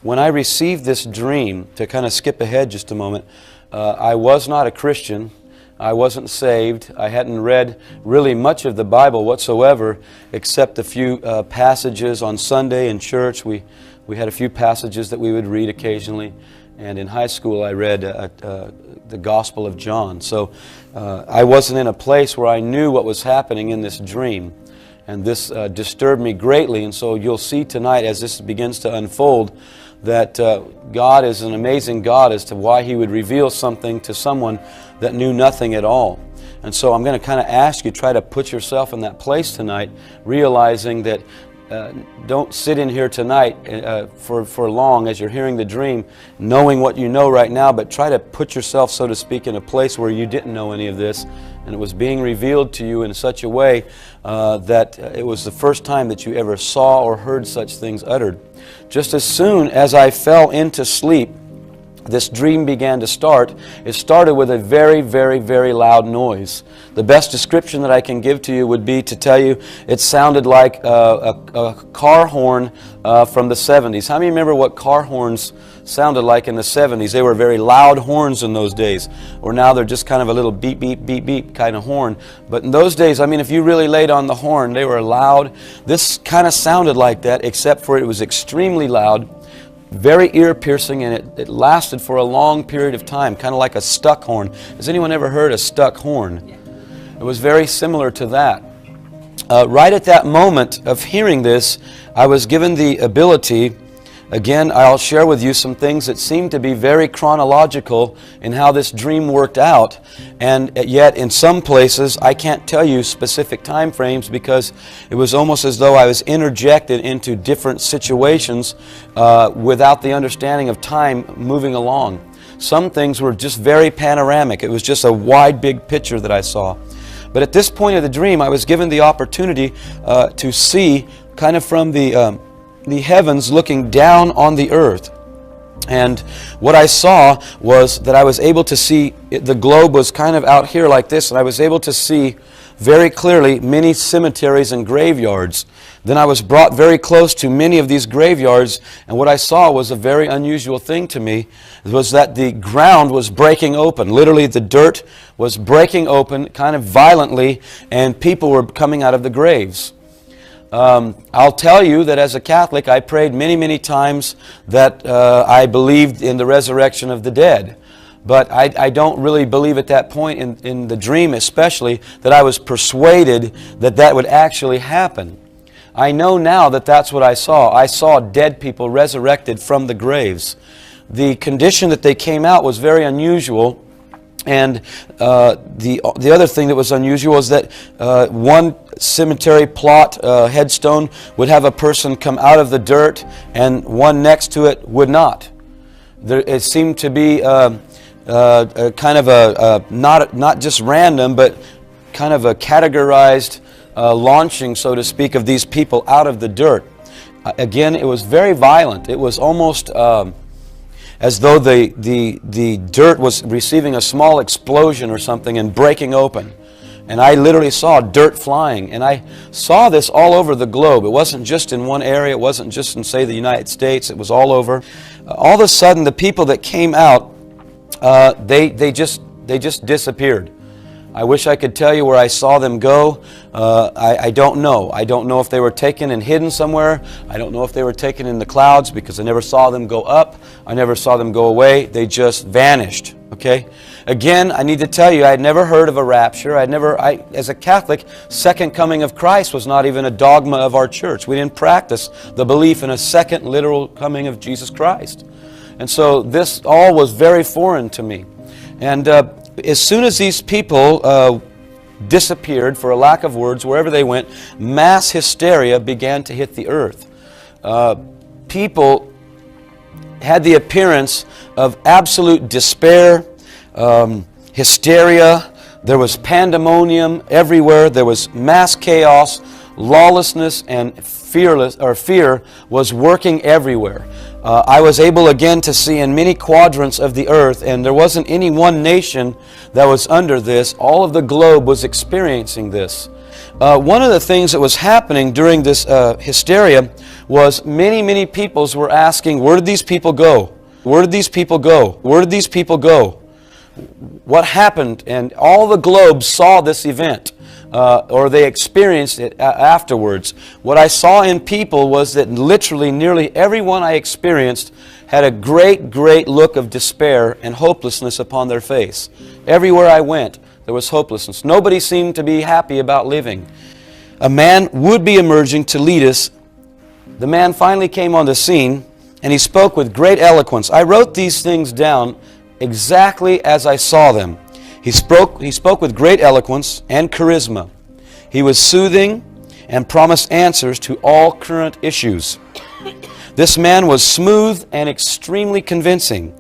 when I received this dream, to kind of skip ahead just a moment, I was not a Christian. I wasn't saved. I hadn't read really much of the Bible whatsoever, except a few passages on Sunday in church. We had a few passages that we would read occasionally. And in high school I read the Gospel of John. So I wasn't in a place where I knew what was happening in this dream. And this disturbed me greatly. And so you'll see tonight as this begins to unfold that God is an amazing God as to why He would reveal something to someone that knew nothing at all. And so I'm going to kind of ask you, try to put yourself in that place tonight, realizing that don't sit in here tonight for long as you're hearing the dream, knowing what you know right now, but try to put yourself, so to speak, in a place where you didn't know any of this, and it was being revealed to you in such a way that it was the first time that you ever saw or heard such things uttered. Just as soon as I fell into sleep, this dream began to start. It started with a very, very, very loud noise. The best description that I can give to you would be to tell you it sounded like a car horn from the 70s. How many remember what car horns sounded like in the 70s? They were very loud horns in those days. Or now they're just kind of a little beep, beep, beep, beep kind of horn. But in those days, I mean, if you really laid on the horn, they were loud. This kind of sounded like that, except for it was extremely loud. Very ear-piercing, and it lasted for a long period of time, kind of like a stuck horn. Has anyone ever heard a stuck horn? Yeah. It was very similar to that. Right at that moment of hearing this, I was given the ability, again, I'll share with you some things that seem to be very chronological in how this dream worked out, and yet in some places I can't tell you specific time frames because it was almost as though I was interjected into different situations without the understanding of time moving along. Some things were just very panoramic. It was just a wide, big picture that I saw. But at this point of the dream, I was given the opportunity to see kind of from the heavens looking down on the earth. And what I saw was that I was able to see, the globe was kind of out here like this, and I was able to see very clearly many cemeteries and graveyards. Then I was brought very close to many of these graveyards, and what I saw was a very unusual thing to me. It was that the ground was breaking open. Literally the dirt was breaking open kind of violently, and people were coming out of the graves. I'll tell you that as a Catholic, I prayed many, many times that I believed in the resurrection of the dead. But I don't really believe at that point, in the dream especially, that I was persuaded that that would actually happen. I know now that that's what I saw. I saw dead people resurrected from the graves. The condition that they came out was very unusual. And the other thing that was unusual is that one cemetery plot headstone would have a person come out of the dirt, and one next to it would not. It seemed to be kind of a not just random, but kind of a categorized launching, so to speak, of these people out of the dirt. Again, it was very violent. It was almost as though the dirt was receiving a small explosion or something and breaking open. And I literally saw dirt flying. And I saw this all over the globe. It wasn't just in one area. It wasn't just in, say, the United States. It was all over. All of a sudden, the people that came out, they just disappeared. I wish I could tell you where I saw them go. I don't know. I don't know if they were taken and hidden somewhere. I don't know if they were taken in the clouds, because I never saw them go up. I never saw them go away. They just vanished. Okay? Again, I need to tell you, I had never heard of a rapture. As a Catholic, second coming of Christ was not even a dogma of our church. We didn't practice the belief in a second literal coming of Jesus Christ. And so this all was very foreign to me. And as soon as these people disappeared, for a lack of words, wherever they went, mass hysteria began to hit the earth. People had the appearance of absolute despair, hysteria. There was pandemonium everywhere. There was mass chaos, lawlessness, and fear was working everywhere. I was able again to see in many quadrants of the earth, and there wasn't any one nation that was under this. All of the globe was experiencing this. One of the things that was happening during this hysteria was many peoples were asking, where did these people go? Where did these people go? Where did these people go? What happened? And all the globe saw this event, or they experienced it afterwards. What I saw in people was that literally nearly everyone I experienced had a great look of despair and hopelessness upon their face. Everywhere I went, there was hopelessness. Nobody seemed to be happy about living. A man would be emerging to lead us. The man finally came on the scene, and he spoke with great eloquence. I wrote these things down exactly as I saw them. He spoke with great eloquence and charisma. He was soothing and promised answers to all current issues. This man was smooth and extremely convincing,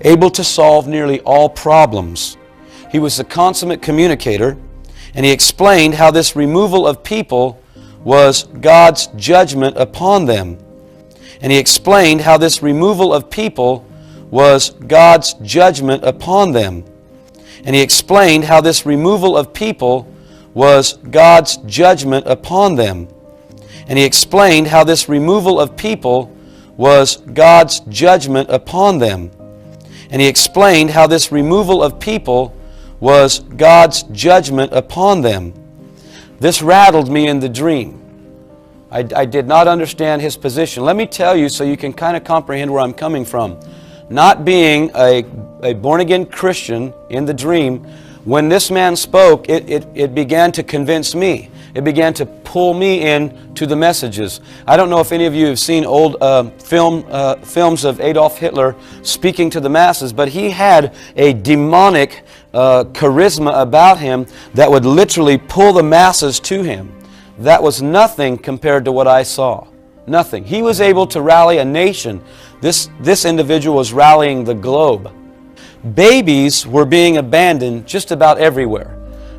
able to solve nearly all problems. He was a consummate communicator, and he explained how this removal of people was God's judgment upon them. And he explained how this removal of people was God's judgment upon them. And he explained how this removal of people was God's judgment upon them. And he explained how this removal of people was God's judgment upon them. And he explained how this removal of people was God's judgment upon them. This rattled me in the dream. I did not understand his position. Let me tell you so you can kind of comprehend where I'm coming from. Not being a born-again Christian in the dream, when this man spoke, it began to convince me. It began to pull me in to the messages. I don't know if any of you have seen old films of Adolf Hitler speaking to the masses, but he had a demonic charisma about him that would literally pull the masses to him. That was nothing compared to what I saw. Nothing. He was able to rally a nation. This individual was rallying the globe. Babies were being abandoned just about everywhere.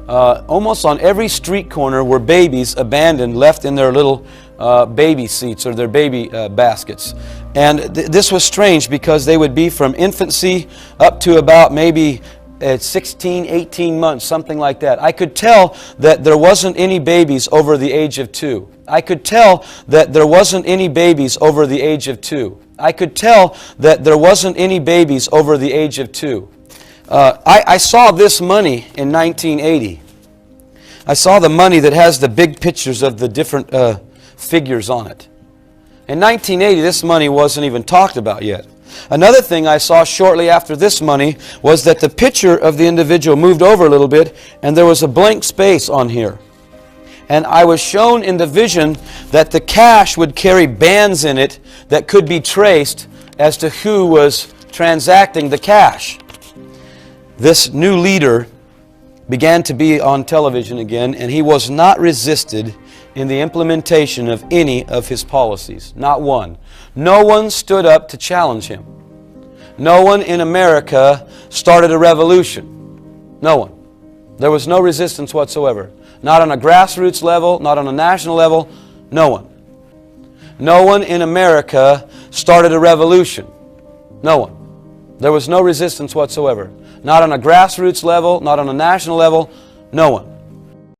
Almost on every street corner were babies abandoned, left in their little baby seats or their baby baskets. And this was strange because they would be from infancy up to about maybe 16, 18 months, something like that. I could tell that there wasn't any babies over the age of 2. I could tell that there wasn't any babies over the age of 2. I could tell that there wasn't any babies over the age of 2. I saw this money in 1980. I saw the money that has the big pictures of the different figures on it. In 1980, this money wasn't even talked about yet. Another thing I saw shortly after this money was that the picture of the individual moved over a little bit, and there was a blank space on here. And I was shown in the vision that the cash would carry bands in it that could be traced as to who was transacting the cash. This new leader began to be on television again, and he was not resisted in the implementation of any of his policies. Not one. No one stood up to challenge him. No one in America started a revolution. No one. There was no resistance whatsoever. Not on a grassroots level, not on a national level, no one. No one in America started a revolution. No one. There was no resistance whatsoever. Not on a grassroots level, not on a national level, no one.